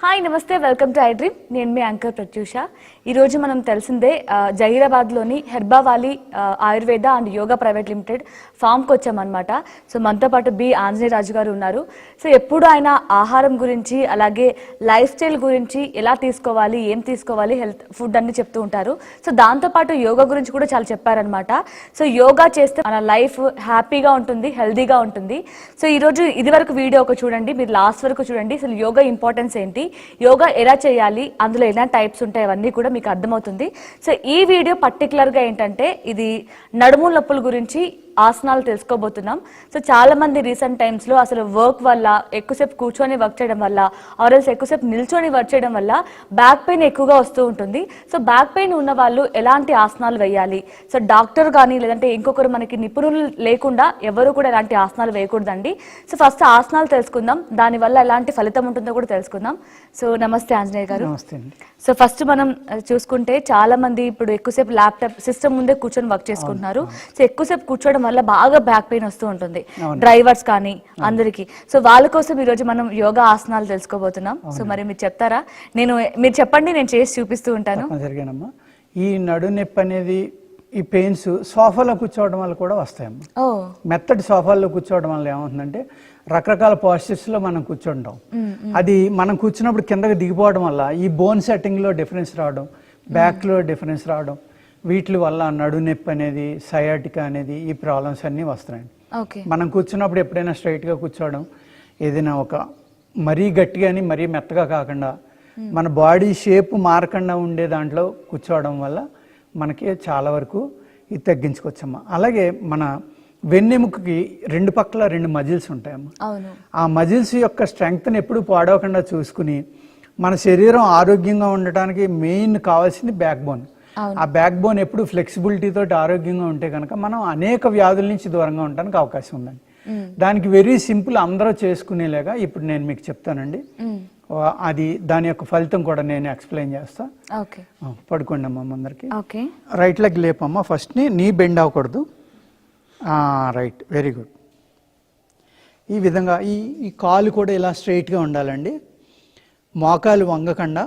Hi నమస్తే, welcome to I dream. నేను మీ anchor Pratyusha. ఈరోజు మనం తెలిసిందే జహీరాబాద్లోని Herbavali Ayurveda and yoga private limited ఫామ్కి వచ్చామన్నమాట. సో మనతో పాటు బి ఆంజనేయ రాజు గారు ఉన్నారు. సో ఎప్పుడు ఆయన ఆహారం గురించి అలాగే లైఫ్ స్టైల్ గురించి ఎలా తీసుకోవాలి, ఏం తీసుకోవాలి, హెల్త్ ఫుడ్ అన్ని చెప్తూ ఉంటారు. సో దాంతోపాటు యోగా గురించి కూడా చాలా చెప్పారనమాట. సో యోగా చేస్తే మన లైఫ్ హ్యాపీగా ఉంటుంది, హెల్తీగా ఉంటుంది. సో ఈరోజు ఇది వరకు వీడియో ఒక చూడండి, మీరు లాస్ట్ వరకు చూడండి. అసలు యోగా ఇంపార్టెన్స్ ఏంటి, యోగా ఎలా చేయాలి, అందులో ఎలా టైప్స్ ఉంటాయి, అవన్నీ కూడా మీకు అర్థమవుతుంది. సో ఈ వీడియో పర్టికులర్గా ఏంటంటే ఇది నడుము నొప్పుల గురించి ఆసనాలు తెలుసుకోబోతున్నాం. సో చాలా మంది రీసెంట్ టైమ్స్లో అసలు వర్క్ వల్ల, ఎక్కువసేపు కూర్చొని వర్క్ చేయడం వల్ల, ఆర్ఎల్స్ ఎక్కువసేపు నిల్చొని వర్క్ చేయడం వల్ల బ్యాక్ పెయిన్ ఎక్కువగా వస్తూ ఉంటుంది. సో బ్యాక్ పెయిన్ ఉన్న వాళ్ళు ఎలాంటి ఆసనాలు వేయాలి, సో డాక్టర్ కానీ లేదంటే ఇంకొకరు మనకి నిపుణులు లేకుండా ఎవరు కూడా ఎలాంటి ఆసనాలు వేయకూడదండి. సో ఫస్ట్ ఆసనాలు తెలుసుకుందాం, దానివల్ల ఎలాంటి ఫలితం ఉంటుందో కూడా తెలుసుకుందాం. సో నమస్తే ఆంజనేయ గారు. సో ఫస్ట్ మనం చూసుకుంటే చాలా మంది ఇప్పుడు ఎక్కువసేపు ల్యాప్టాప్ సిస్టమ్ ముందే కూర్చొని వర్క్ చేసుకుంటున్నారు. సో ఎక్కువసేపు కూర్చోవడం వల్ల బాగా బ్యాక్ పెయిన్ వస్తూ ఉంటుంది, డ్రైవర్స్ కానీ అందరికి. సో వాళ్ళ కోసం ఈ రోజు మనం యోగా ఆసనాలు తెలుసుకోబోతున్నాం. సో మరి మీరు చెప్తారా? మీరు చెప్పండి, నేను చేసి చూపిస్తూ ఉంటాను. జరిగానమ్మా, ఈ నడు నొప్పి అనేది, ఈ పెయిన్స్ సోఫాలో కూర్చోవడం వల్ల కూడా వస్తాయమ్మా. మెత్తటి సోఫాల్లో కూర్చోవడం వల్ల ఏమవుతుందంటే రకరకాల పోస్చర్స్లో మనం కూర్చుంటాం. అది మనం కూర్చున్నప్పుడు కిందకి దిగిపోవడం వల్ల ఈ బోన్ సెట్టింగ్లో డిఫరెన్స్ రావడం, బ్యాక్లో డిఫరెన్స్ రావడం, వీటి వల్ల నడు నొప్పి అనేది, సయాటికా అనేది, ఈ ప్రాబ్లమ్స్ అన్నీ వస్తున్నాయండి. మనం కూర్చున్నప్పుడు ఎప్పుడైనా స్ట్రైట్గా కూర్చోవడం, ఏదైనా ఒక మరీ గట్టిగా అని మరీ మెత్తగా కాకుండా మన బాడీ షేప్ మారకుండా ఉండే దాంట్లో కూర్చోవడం వల్ల మనకి చాలా వరకు ఇది తగ్గించుకోవచ్చమ్మా. అలాగే మన వెన్నెముకకి రెండు పక్కల రెండు మజిల్స్ ఉంటాయమ్మా. ఆ మజిల్స్ యొక్క స్ట్రెంగ్త్ని ఎప్పుడు పాడవకుండా చూసుకుని మన శరీరం ఆరోగ్యంగా ఉండటానికి మెయిన్ కావాల్సింది బ్యాక్ బోన్. ఆ బ్యాక్ బోన్ ఎప్పుడు ఫ్లెక్సిబిలిటీ తోటి ఆరోగ్యంగా ఉంటే కనుక మనం అనేక వ్యాధుల నుంచి దూరంగా ఉండడానికి అవకాశం ఉందండి. దానికి వెరీ సింపుల్, అందరూ చేసుకునేలాగా ఇప్పుడు నేను మీకు చెప్తానండి. అది దాని యొక్క ఫలితం కూడా నేను ఎక్స్ప్లెయిన్ చేస్తా. పడుకోండి అమ్మా ముందరికి. రైట్ లెగ్ లేపమ్మా, ఫస్ట్ నీ బెండ్ అవ్వకూడదు. Right, very good. ఈ విధంగా ఈ కాలు కూడా ఇలా స్ట్రైట్గా ఉండాలండి. మోకాలు వంగకుండా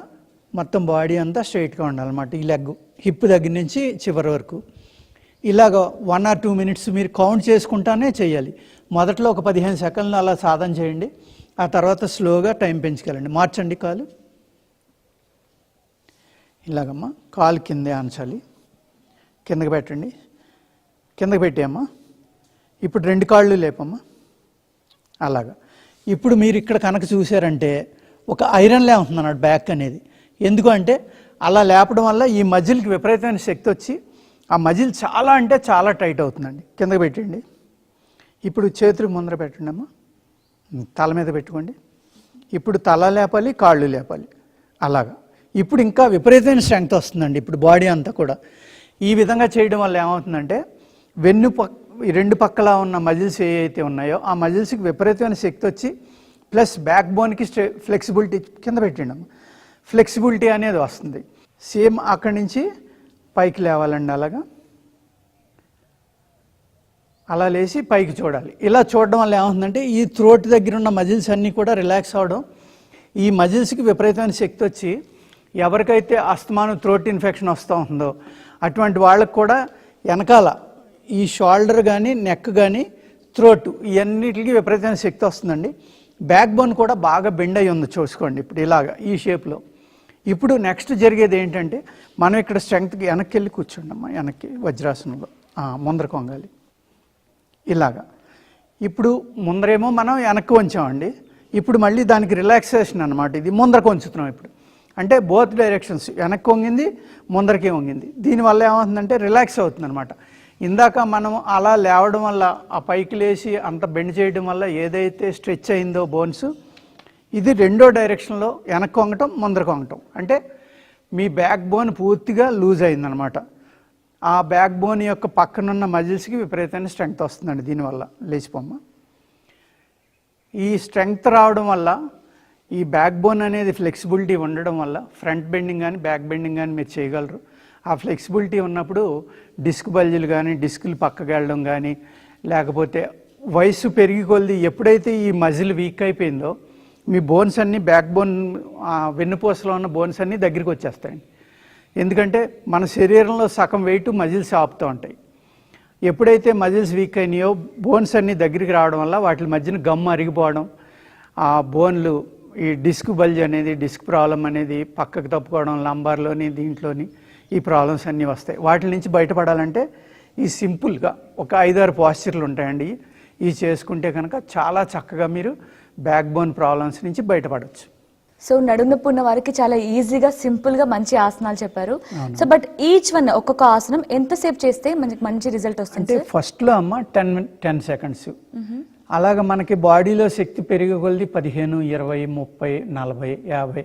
మొత్తం బాడీ అంతా స్ట్రైట్గా ఉండాలన్నమాట. ఈ లెగ్ హిప్ దగ్గర నుంచి చివరి వరకు ఇలాగ 1 or 2 minutes మీరు కౌంట్ చేసుకుంటానే చేయాలి. మొదట్లో ఒక 15 సెకండ్లు అలా సాధన చేయండి. ఆ తర్వాత స్లోగా టైం పెంచుకెళ్ళండి. మార్చండి కాలు. ఇలాగమ్మా కాలు కిందే ఆంచాలి. కిందకి పెట్టండి, కిందకి పెట్టేయమ్మా. ఇప్పుడు 2 కాళ్ళు లేపమ్మా. అలాగా. ఇప్పుడు మీరు ఇక్కడ కనుక చూసారంటే ఒక ఐరన్ లే ఉంటున్నాడు బ్యాక్ అనేది. ఎందుకు అంటే అలా లేపడం వల్ల ఈ మజిల్కి విపరీతమైన శక్తి వచ్చి ఆ మజిల్ చాలా అంటే చాలా టైట్ అవుతుందండి. కిందకి పెట్టండి. ఇప్పుడు చేతులు ముందర పెట్టండి అమ్మా, తల మీద పెట్టుకోండి. ఇప్పుడు తల లేపాలి, కాళ్ళు లేపాలి. అలాగా. ఇప్పుడు ఇంకా విపరీతమైన స్ట్రెంగ్త్ వస్తుందండి ఇప్పుడు బాడీ అంతా కూడా. ఈ విధంగా చేయడం వల్ల ఏమవుతుందంటే ఈ 2 పక్కల ఉన్న మజిల్స్ ఏవైతే ఉన్నాయో ఆ మజిల్స్కి విపరీతమైన శక్తి వచ్చి ప్లస్ బ్యాక్ బోన్కి ఫ్లెక్సిబిలిటీ, కింద పెట్టండి అమ్మ, ఫ్లెక్సిబిలిటీ అనేది వస్తుంది. సేమ్ అక్కడి నుంచి పైకి లేవాలండి. అలా లేచి పైకి చూడాలి. ఇలా చూడడం వల్ల ఏమవుతుందంటే ఈ థ్రోట్ దగ్గర ఉన్న మజిల్స్ అన్నీ కూడా రిలాక్స్ అవ్వడం, ఈ మజిల్స్కి విపరీతమైన శక్తి వచ్చి ఎవరికైతే అస్తమానం థ్రోట్ ఇన్ఫెక్షన్ వస్తూ ఉంటుందో అటువంటి వాళ్ళకు కూడా వెనకాల ఈ షోల్డర్ కానీ, నెక్ కానీ, థ్రోట్ ఇవన్నిటికి విపరీతమైన శక్తి వస్తుందండి. బ్యాక్ బోన్ కూడా బాగా బెండ్ అయ్యి ఉంది చూసుకోండి ఇప్పుడు ఇలాగా ఈ షేప్లో. ఇప్పుడు నెక్స్ట్ జరిగేది ఏంటంటే మనం ఇక్కడ స్ట్రెంగ్త్కి వెనక్కి వెళ్ళి కూర్చోండి అమ్మా. వెనక్కి వజ్రాసనంలో ముందరకు వంగాలి ఇలాగా. ఇప్పుడు ముందరేమో మనం వెనక్కి వంచామండి. ఇప్పుడు మళ్ళీ దానికి రిలాక్సేషన్ అనమాట. ఇది ముందరకు వంచుతున్నాం ఇప్పుడు. అంటే బోత్ డైరెక్షన్స్, వెనక్కి వంగింది, ముందరకే వంగింది. దీనివల్ల ఏమవుతుందంటే రిలాక్స్ అవుతుంది అనమాట. ఇందాక మనం అలా లేవడం వల్ల, ఆ పైకి లేచి అంత బెండ్ చేయడం వల్ల ఏదైతే స్ట్రెచ్ అయిందో బోన్స్, ఇది రెండో డైరెక్షన్లో వెనక్కి వంగటం, ముందరకు వంగటం. అంటే మీ బ్యాక్ బోన్ పూర్తిగా లూజ్ అయిందనమాట. ఆ బ్యాక్ బోన్ యొక్క పక్కనున్న మజిల్స్కి విపరీతమైన స్ట్రెంగ్త్ వస్తుందండి దీనివల్ల. లేచిపోమ్మ. ఈ స్ట్రెంగ్త్ రావడం వల్ల, ఈ బ్యాక్ బోన్ అనేది ఫ్లెక్సిబిలిటీ ఉండడం వల్ల ఫ్రంట్ బెండింగ్ కానీ బ్యాక్ బెండింగ్ కానీ మీరు చేయగలరు. ఆ ఫ్లెక్సిబిలిటీ ఉన్నప్పుడు డిస్క్ బల్జీలు కానీ, డిస్కులు పక్కకి వెళ్ళడం కానీ, లేకపోతే వయసు పెరిగి కొలిది ఎప్పుడైతే ఈ మజిల్ వీక్ అయిపోయిందో మీ బోన్స్ అన్నీ బ్యాక్ బోన్ వెన్నుపూసలో ఉన్న బోన్స్ అన్నీ దగ్గరికి వచ్చేస్తాయండి. ఎందుకంటే మన శరీరంలో సగం వెయిట్ మజిల్స్ ఆపుతూ ఉంటాయి. ఎప్పుడైతే మజిల్స్ వీక్ అయినాయో బోన్స్ అన్నీ దగ్గరికి రావడం వల్ల వాటి మధ్యన గమ్ అరిగిపోవడం, ఆ బోన్లు ఈ డిస్క్ బల్జ్ అనేది, డిస్క్ ప్రాబ్లం అనేది పక్కకు తప్పుకోవడం, లంబార్లోని దీంట్లోని ఈ ప్రాబ్లమ్స్ అన్నీ వస్తాయి. వాటి నుంచి బయటపడాలంటే ఈ సింపుల్గా ఒక 5-6 పాస్చర్లు ఉంటాయండి. ఇవి చేసుకుంటే కనుక చాలా చక్కగా మీరు బ్యాక్ బోన్ ప్రాబ్లమ్స్ నుంచి బయటపడవచ్చు. సో నడునొప్పి ఉన్న వారికి చాలా ఈజీగా సింపుల్గా మంచి ఆసనాలు చెప్పారు. సో బట్ ఈచ్ వన్ ఒక్కొక్క ఆసనం ఎంతసేపు చేస్తే మనకి మంచి రిజల్ట్ వస్తుంది? అంటే ఫస్ట్లో అమ్మ 10 సెకండ్స్. అలాగ మనకి బాడీలో శక్తి పెరిగే కొలది 15, 20, 30, 40, 50,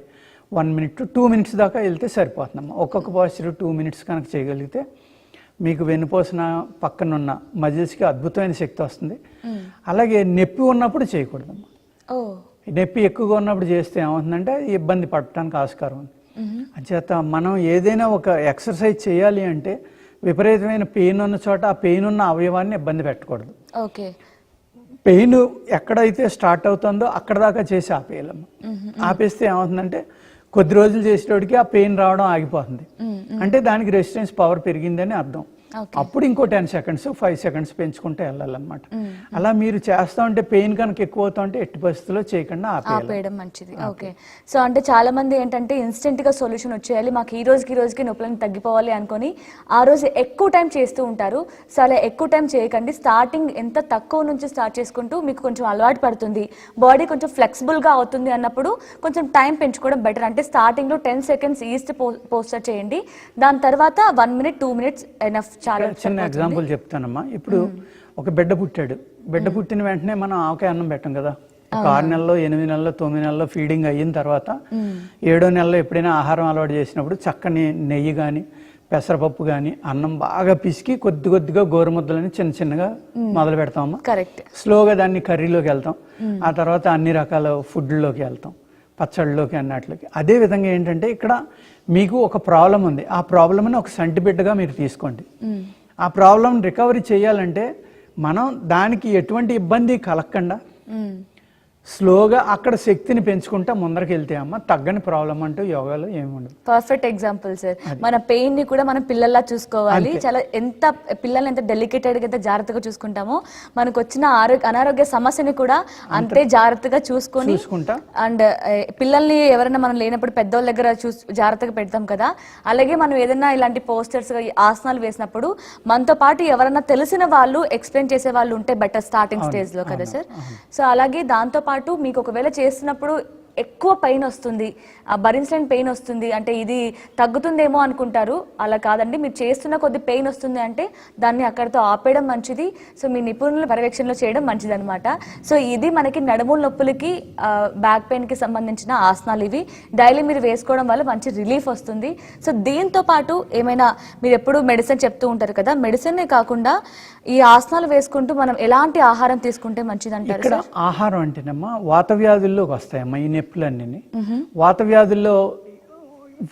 1 minute to 2 minutes దాకా వెళ్తే సరిపోతుందమ్మా. ఒక్కొక్క పాస్చర్ 2 minutes కనుక చేయగలిగితే మీకు వెన్నుపోసిన పక్కనున్న మజిల్స్కి అద్భుతమైన శక్తి వస్తుంది. అలాగే నొప్పి ఉన్నప్పుడు చేయకూడదమ్మా. నొప్పి ఎక్కువగా ఉన్నప్పుడు చేస్తే ఏమవుతుందంటే ఇబ్బంది పడటానికి ఆస్కారం ఉంది. అంచేత మనం ఏదైనా ఒక ఎక్సర్సైజ్ చేయాలి అంటే విపరీతమైన పెయిన్ ఉన్న చోట ఆ పెయిన్ ఉన్న అవయవాన్ని ఇబ్బంది పెట్టకూడదు. ఓకే, పెయిన్ ఎక్కడైతే స్టార్ట్ అవుతుందో అక్కడ దాకా చేసి ఆపేయాలమ్మా. ఆపేస్తే ఏమవుతుందంటే కొద్ది రోజులు చేసేటోడికి ఆ పెయిన్ రావడం ఆగిపోతుంది. అంటే దానికి రెసిస్టెన్స్ పవర్ పెరిగిందని అర్థం. అప్పుడు ఇంకో 10 seconds 5 seconds పెంచుకుంటే వెళ్ళాలన్నమాట. అలా మీరు చేస్తా ఉంటే పెయిన్ కనుక ఎక్కువ అవుతా ఉంటే ఎట్టి పరిస్థితుల్లో చేయకుండా ఆపేయడం మంచిది. ఓకే, సో అంటే చాలా మంది ఏంటంటే ఇన్స్టెంట్ గా సొల్యూషన్ వచ్చేయాలి, మాకు ఈ రోజుకి నొప్పులను తగ్గిపోవాలి అనుకొని ఆ రోజు ఎక్కువ టైం చేస్తూ ఉంటారు. సో అలా ఎక్కువ టైం చేయకండి. స్టార్టింగ్ ఎంత తక్కువ నుంచి స్టార్ట్ చేసుకుంటూ మీకు కొంచెం అలవాటు పడుతుంది, బాడీ కొంచెం ఫ్లెక్సిబుల్ గా అవుతుంది అన్నప్పుడు కొంచెం టైం పెంచుకోవడం బెటర్. అంటే స్టార్టింగ్ లో 10 seconds ఈస్ట్ పోస్టర్ చేయండి, దాని తర్వాత 1 minute 2 minutes ఎనఫ్. చిన్న ఎగ్జాంపుల్ చెప్తానమ్మా. ఇప్పుడు ఒక బిడ్డ పుట్టాడు, బిడ్డ పుట్టిన వెంటనే మనం ఆవకాయ అన్నం పెట్టం కదా. ఒక 6 నెలల్లో 8 నెలల్లో 9 నెలల్లో ఫీడింగ్ అయిన తర్వాత 7వ నెలలో ఎప్పుడైనా ఆహారం అలవాటు చేసినప్పుడు చక్కని నెయ్యి కానీ పెసరపప్పు కానీ అన్నం బాగా పిసికి కొద్దిగా గోరుముద్దలని చిన్నగా మొదలు పెడతామమ్మా. కరెక్ట్. స్లోగా దాన్ని కర్రీలోకి వెళ్తాం, ఆ తర్వాత అన్ని రకాల ఫుడ్లోకి వెళ్తాం, పచ్చళ్ళలోకి అన్నట్లకి. అదే విధంగా ఏంటంటే ఇక్కడ మీకు ఒక ప్రాబ్లం ఉంది, ఆ ప్రాబ్లంని ఒక సంటి బిడ్డగా మీరు తీసుకోండి. ఆ ప్రాబ్లం రికవరీ చేయాలంటే మనం దానికి ఎటువంటి ఇబ్బంది కలగకుండా స్లోగా అక్కడ శక్తిని పెంచుకుంటా ముందరికి వెళ్తే అమ్మ తగ్గని ప్రాబ్లం అంటూ యోగాలో ఏముండదు. Perfect example sir. మన పెయిన్ ని కూడా మనం పిల్లల్లా చూసుకోవాలి. చాలా పిల్లల్ని ఎంత డెలికేటెడ్ గా ఎంత జాగ్రత్తగా చూసుకుంటామో మనకు వచ్చిన అనారోగ్య సమస్యని కూడా అంతే జాగ్రత్తగా చూసుకుంటా. అండ్ పిల్లల్ని ఎవరైనా మనం లేనప్పుడు పెద్దోళ్ళ దగ్గర జాగ్రత్తగా పెడతాం కదా, అలాగే మనం ఏదైనా ఇలాంటి పోస్టర్స్ ఆసనాలు వేసినప్పుడు మనతో పాటు ఎవరైనా తెలిసిన వాళ్ళు ఎక్స్ప్లెయిన్ చేసే వాళ్ళు ఉంటే బెటర్ స్టార్టింగ్ స్టేజ్ లో కదా సార్. సో అలాగే దాంతో పాటు మీకు ఒకవేళ చేస్తున్నప్పుడు ఎక్కువ పెయిన్ వస్తుంది, భరించలేని పెయిన్ వస్తుంది అంటే ఇది తగ్గుతుందేమో అనుకుంటారు. అలా కాదండి, మీరు చేస్తున్న కొద్ది పెయిన్ వస్తుంది అంటే దాన్ని అక్కడితో ఆపేయడం మంచిది. సో మీ నిపుణుల పర్యవేక్షణలో చేయడం మంచిది అనమాట. సో ఇది మనకి నడుముల నొప్పులకి బ్యాక్ పెయిన్కి సంబంధించిన ఆసనాలు. ఇవి డైలీ మీరు వేసుకోవడం వల్ల మంచి రిలీఫ్ వస్తుంది. సో దీంతో పాటు ఏమైనా మీరు ఎప్పుడు మెడిసిన్ చెప్తూ ఉంటారు కదా, మెడిసినే కాకుండా ఈ ఆసనాలు వేసుకుంటూ మనం ఎలాంటి ఆహారం తీసుకుంటే మంచిది అంటారు? ఇక్కడ ఆహారం అంటేనమ్మా వాత వ్యాధుల్లోకి వస్తాయమ్మా ఈ నొప్పులన్నీ. వాత వ్యాధుల్లో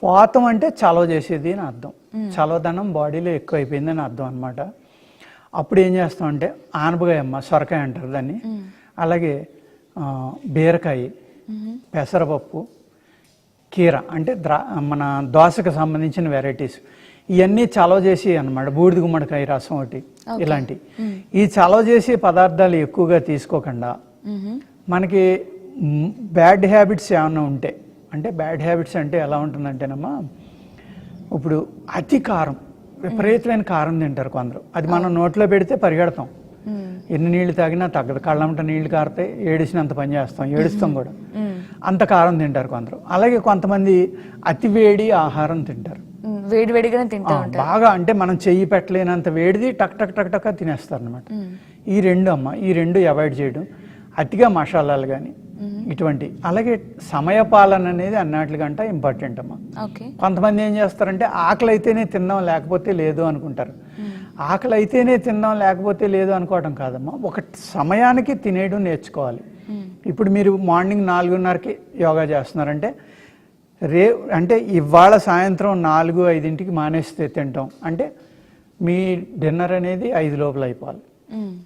వాతం అంటే చలవ చేసేది అని అర్థం, చలవదనం బాడీలో ఎక్కువ అయిపోయిందని అర్థం అనమాట. అప్పుడు ఏం చేస్తామంటే ఆనపకాయ అమ్మ, సొరకాయ అంటారు దాన్ని, అలాగే బీరకాయ, పెసరపప్పు, కీర అంటే మన దోసకు సంబంధించిన వెరైటీస్ ఇవన్నీ చలవ చేసి అనమాట. బూడిద గుమ్మడికాయ రసం ఒకటి, ఇలాంటి ఈ చలవ చేసే పదార్థాలు ఎక్కువగా తీసుకోకుండా మనకి బ్యాడ్ హ్యాబిట్స్ ఏమన్నా ఉంటే, అంటే బ్యాడ్ హ్యాబిట్స్ అంటే ఎలా ఉంటుందంటేనమ్మా, ఇప్పుడు అతి కారం, విపరీతమైన కారం తింటారు కొందరు. అది మనం నోట్లో పెడితే పరిగెడతాం, ఎన్ని నీళ్లు తాగినా తగ్గదు, కళ్ళంట నీళ్లు కారితే ఏడిసినంత పని చేస్తాం, ఏడుస్తాం కూడా. అంత కారం తింటారు కొందరు. అలాగే కొంతమంది అతి వేడి ఆహారం తింటారు, వేడివేడిగానే తింటారు బాగా, అంటే మనం చెయ్యి పెట్టలేనంత వేడిది టక్ టక్ టక్ టక్ తినేస్తారు అనమాట. ఈ రెండు అవాయిడ్ చేయడం, అతిగా మసాలాలు కానీ ఇటువంటి. అలాగే సమయపాలన అనేది అన్నట్లుగంటే ఇంపార్టెంట్ అమ్మా. కొంతమంది ఏం చేస్తారంటే ఆకలి అయితేనే తిందాం లేకపోతే లేదు అనుకుంటారు. ఆకలి అయితేనే తిందాం లేకపోతే లేదు అనుకోవడం కాదమ్మా, ఒక సమయానికి తినేయడం నేర్చుకోవాలి. ఇప్పుడు మీరు మార్నింగ్ 4:30కి యోగా చేస్తున్నారంటే అంటే ఇవాళ సాయంత్రం 4-5కి మానేస్తే తింటాం అంటే మీ డిన్నర్ అనేది 5 లోపల అయిపోవాలి.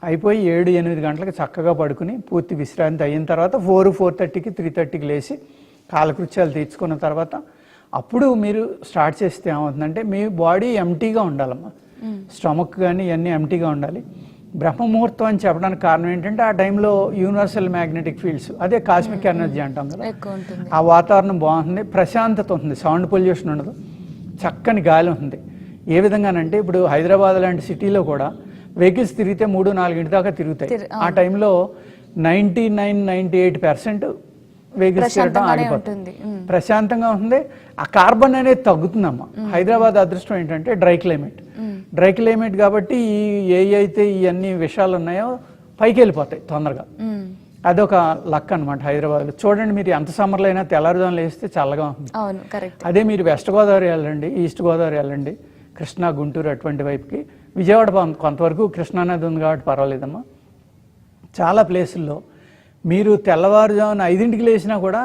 అయిపోయి 7-8 గంటలకు చక్కగా పడుకుని పూర్తి విశ్రాంతి అయిన తర్వాత 4:30కి 3:30కి లేచి కాలకృత్యాలు తీర్చుకున్న తర్వాత అప్పుడు మీరు స్టార్ట్ చేస్తే ఏమవుతుందంటే మీ బాడీ ఎంటీగా ఉండాలమ్మా. స్టమక్ కానీ ఇవన్నీ ఎంటీగా ఉండాలి. బ్రహ్మముహూర్తం అని చెప్పడానికి కారణం ఏంటంటే ఆ టైంలో యూనివర్సల్ మ్యాగ్నెటిక్ ఫీల్డ్స్, అదే కాస్మిక్ ఎనర్జీ అంటాం కదా, ఆ వాతావరణం బాగుంటుంది, ప్రశాంతత ఉంటుంది, సౌండ్ పొల్యూషన్ ఉండదు, చక్కని గాలి ఉంటుంది. ఏ విధంగానంటే ఇప్పుడు హైదరాబాద్ లాంటి సిటీలో కూడా వెహికల్స్ తిరిగితే 3-4 దాకా తిరుగుతాయి. ఆ టైంలో 99-98% వెహికల్స్ తిరగడం ఆగిపోతుంది, ప్రశాంతంగా ఉంటుంది. ఆ కార్బన్ అనేది తగ్గుతుందమ్మా. హైదరాబాద్ అదృష్టం ఏంటంటే డ్రై క్లైమేట్ కాబట్టి ఏ అయితే ఇవన్నీ విషయాలు ఉన్నాయో పైకి వెళ్ళిపోతాయి తొందరగా. అదొక లక్ అనమాట హైదరాబాద్లో. చూడండి, మీరు ఎంత సమ్మర్లో అయినా తెల్లారుజామున లేస్తే చల్లగా ఉంటుంది. అదే మీరు వెస్ట్ గోదావరి వెళ్ళండి, ఈస్ట్ గోదావరి వెళ్ళండి, కృష్ణా, గుంటూరు అటువంటి వైపుకి, విజయవాడ కొంతవరకు కృష్ణానది ఉంది కాబట్టి పర్వాలేదమ్మా. చాలా ప్లేసుల్లో మీరు తెల్లవారుజామున 5ంటికి లేచినా కూడా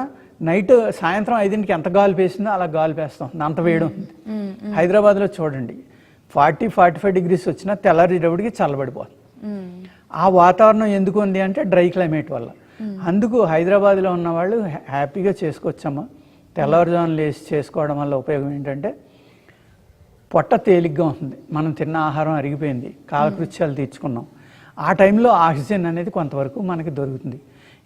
సాయంత్రం 5ంటికి ఎంత గాలి పేసిందో అలా గాలి పేస్తాం, అంత వేడి ఉంటుంది. హైదరాబాద్లో చూడండి 40-45 డిగ్రీస్ వచ్చినా తెల్లారేటప్పటికి చల్లబడిపోతుంది. ఆ వాతావరణం ఎందుకు ఉంది అంటే డ్రై క్లైమేట్ వల్ల. అందుకు హైదరాబాద్లో ఉన్న వాళ్ళు హ్యాపీగా చేసుకోవచ్చమ్మా. తెల్లవారుజామున లేచి చేసుకోవడం వల్ల ఉపయోగం ఏంటంటే పొట్ట తేలిగ్గా ఉంటుంది, మనం తిన్న ఆహారం అరిగిపోయింది, కాలకృత్యాలు తీర్చుకున్నాం. ఆ టైంలో ఆక్సిజన్ అనేది కొంతవరకు మనకి దొరుకుతుంది.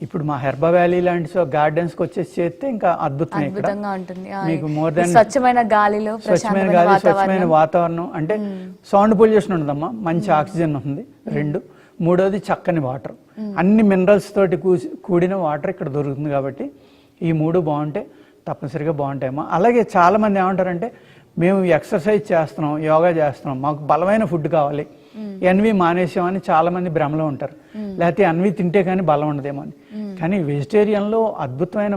ఇప్పుడు మా హెర్బా వ్యాలీ లాంటి గార్డెన్స్కి వచ్చేసి చేస్తే ఇంకా అద్భుతమే. మీకు మోర్ దాన్ స్వచ్ఛమైన గాలి, స్వచ్ఛమైన వాతావరణం, అంటే సౌండ్ పొల్యూషన్ ఉండదమ్మా, మంచి ఆక్సిజన్ ఉంటుంది. 2, 3వది చక్కని వాటర్, అన్ని మినరల్స్ తోటి కూడిన వాటర్ ఇక్కడ దొరుకుతుంది. కాబట్టి ఈ 3 బాగుంటే తప్పనిసరిగా బాగుంటాయమ్మా. అలాగే చాలామంది ఏమంటారంటే మేము ఎక్సర్సైజ్ చేస్తున్నాం, యోగా చేస్తున్నాం, మాకు బలమైన ఫుడ్ కావాలి, ఎన్వి మానేసామని చాలామంది భ్రమలో ఉంటారు. లేకపోతే ఎన్వి తింటే కానీ బలం ఉండదేమో అని. కానీ వెజిటేరియన్లో అద్భుతమైన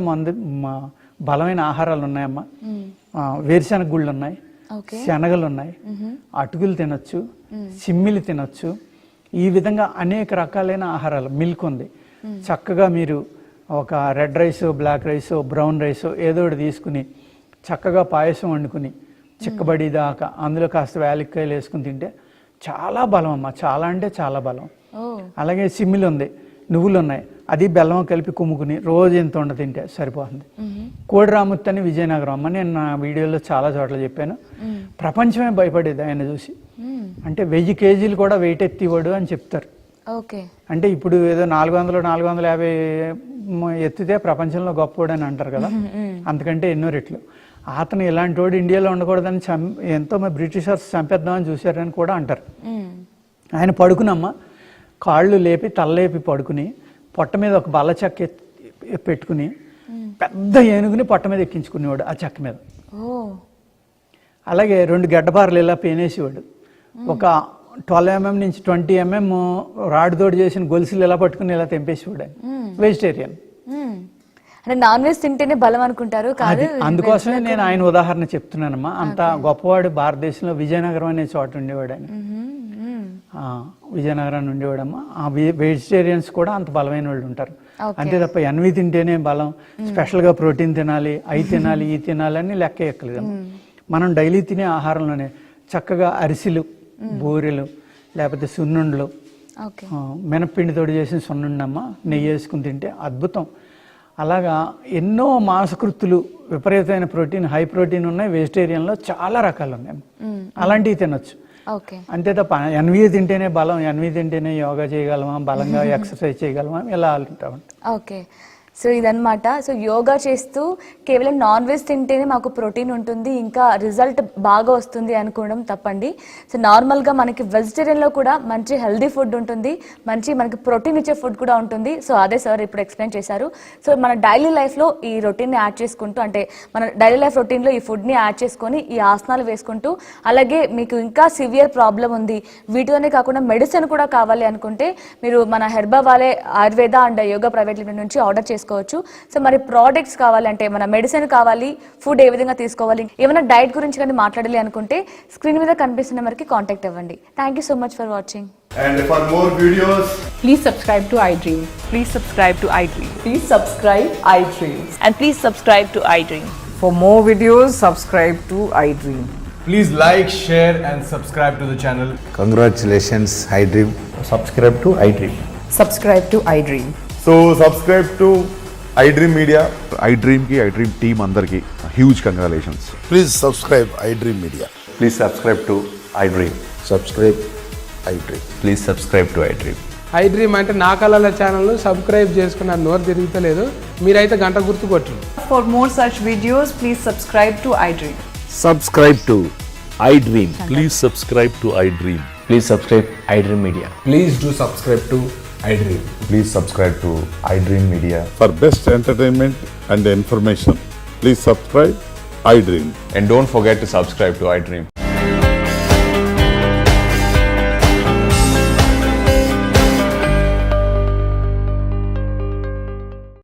బలమైన ఆహారాలు ఉన్నాయమ్మా. వేరుశెనగ గుళ్ళు ఉన్నాయి, శనగలు ఉన్నాయి, అటుకులు తినొచ్చు, చిమ్మిలి తినొచ్చు. ఈ విధంగా అనేక రకాలైన ఆహారాలు, మిల్క్ ఉంది. చక్కగా మీరు ఒక red rice, black rice, brown rice ఏదో ఒకటి తీసుకుని చక్కగా పాయసం వండుకుని చిక్కబడి దాకా అందులో కాస్త వేలిక్కాయలు వేసుకుని తింటే చాలా బలం అమ్మా, చాలా అంటే చాలా బలం. అలాగే సిమ్మిలు ఉంది, నువ్వులు ఉన్నాయి, అది బెల్లం కలిపి కుమ్ముకుని రోజు ఎంత ఉండ తింటే సరిపోతుంది. కోడిరాముత్తు అని విజయనగరం అమ్మ, నేను నా వీడియోలో చాలా చోట్ల చెప్పాను. ప్రపంచమే భయపడేది ఆయన చూసి. అంటే 1000 కేజీలు కూడా వెయిట్ ఎత్తివాడు అని చెప్తారు. అంటే ఇప్పుడు ఏదో 400-450 ఎత్తితే ప్రపంచంలో గొప్పవాడు అని అంటారు కదా, అంతకంటే ఎన్నో రెట్లు. అతను ఇలాంటి వాడు ఇండియాలో ఉండకూడదని ఎంతో మంది బ్రిటిషర్స్ చంపేద్దామని చూశారని కూడా అంటారు. ఆయన పడుకునమ్మా, కాళ్ళు లేపి తలలేపి పడుకుని పొట్ట మీద ఒక బల్ల చెక్క పెట్టుకుని పెద్ద ఏనుగుని పొట్ట మీద ఎక్కించుకునేవాడు ఆ చెక్క మీద. అలాగే 2 గడ్డపారలు ఇలా పేనేసేవాడు. ఒక 12 mm నుంచి 20 mm రాడ్తోటి చేసిన గొలుసులు ఇలా పట్టుకుని ఇలా తెంపేసేవాడు. వెజిటేరియన్. నాన్ వెజ్ తింటేనే బలం అనుకుంటారు, అందుకోసమే నేను ఆయన ఉదాహరణ చెప్తున్నానమ్మా. అంత గొప్పవాడు భారతదేశంలో విజయనగరం అనే చోట ఉండేవాడు ఆయన. విజయనగరాన్ని ఉండేవాడమ్మా. ఆ వెజిటేరియన్స్ కూడా అంత బలమైన వాళ్ళు ఉంటారు. అంతే తప్ప ఎన్వి తింటేనే బలం, స్పెషల్గా ప్రోటీన్ తినాలి, అవి తినాలి, ఈ తినాలి అని లెక్క ఎక్కలేదు. మనం డైలీ తినే ఆహారంలోనే చక్కగా అరిసెలు, బూరెలు, లేకపోతే సున్నుండలు, మినప్పిండితోటి చేసిన సున్నుండమ్మా, నెయ్యి వేసుకుని తింటే అద్భుతం. అలాగా ఎన్నో మాంసకృత్తులు, విపరీతమైన ప్రోటీన్, హై ప్రోటీన్ ఉన్నాయి వెజిటేరియన్లో, చాలా రకాలు ఉన్నాయి. అలాంటివి తినొచ్చు. అంతే తప్ప ఎన్వి తింటేనే బలం, ఎన్వి తింటేనే యోగా చేయగలమా, బలంగా ఎక్సర్సైజ్ చేయగలమా, ఇలా అంటా ఉంటాం. సో ఇదన్నమాట. సో యోగా చేస్తూ కేవలం నాన్ వెజ్ తింటేనే మాకు ప్రోటీన్ ఉంటుంది, ఇంకా రిజల్ట్ బాగా వస్తుంది అనుకోవడం తప్పండి. సో నార్మల్గా మనకి వెజిటేరియన్లో కూడా మంచి హెల్దీ ఫుడ్ ఉంటుంది, మనకి ప్రోటీన్ ఇచ్చే ఫుడ్ కూడా ఉంటుంది. సో అదే సార్ ఇప్పుడు ఎక్స్ప్లెయిన్ చేశారు. సో మన డైలీ లైఫ్లో ఈ రొటీన్ని యాడ్ చేసుకుంటూ, అంటే మన డైలీ లైఫ్ రొటీన్లో ఈ ఫుడ్ని యాడ్ చేసుకొని ఈ ఆసనాలు వేసుకుంటూ, అలాగే మీకు ఇంకా సివియర్ ప్రాబ్లం ఉంది, వీటితోనే కాకుండా మెడిసిన్ కూడా కావాలి అనుకుంటే మీరు మన హెర్బా వాలే Ayurveda and yoga private limited నుంచి ఆర్డర్ చేసుకోవచ్చు. సో మరి ప్రోడక్ట్స్ కావాలంటే, మన మెడిసిన్ కావాలి, ఫుడ్ ఏ విధంగా తీసుకోవాలి, ఏమైనా డైట్ గురించి కానీ మాట్లాడాలి అనుకుంటే స్క్రీన్ మీద కనిపిస్తున్న నెంబర్కి కాంటాక్ట్ అవ్వండి. Thank you so much for watching. And for more videos, please subscribe to iDream. Please subscribe to iDream. Please subscribe iDream. And please subscribe to iDream. For more videos, subscribe to iDream. Please like, share, and subscribe to the channel. Congratulations, iDream. Subscribe to iDream. Subscribe to iDream. So subscribe to iDream Media. iDream ki iDream team అందరికి huge congratulations. Please subscribe iDream Media. Please subscribe to iDream. Subscribe iDream. Please subscribe to iDream. iDream అంటే నా కళల channel subscribe చేసుకున్న నోరు తిరుగుతలేదు, మీరైతే గంట గుర్తు కొట్టండి. For more such videos, please subscribe to iDream. Subscribe to iDream. Please subscribe to iDream. Please subscribe iDream Media. Please do subscribe to iDream. Please subscribe to iDream Media. For best entertainment and information, please subscribe iDream. And don't forget to subscribe to iDream.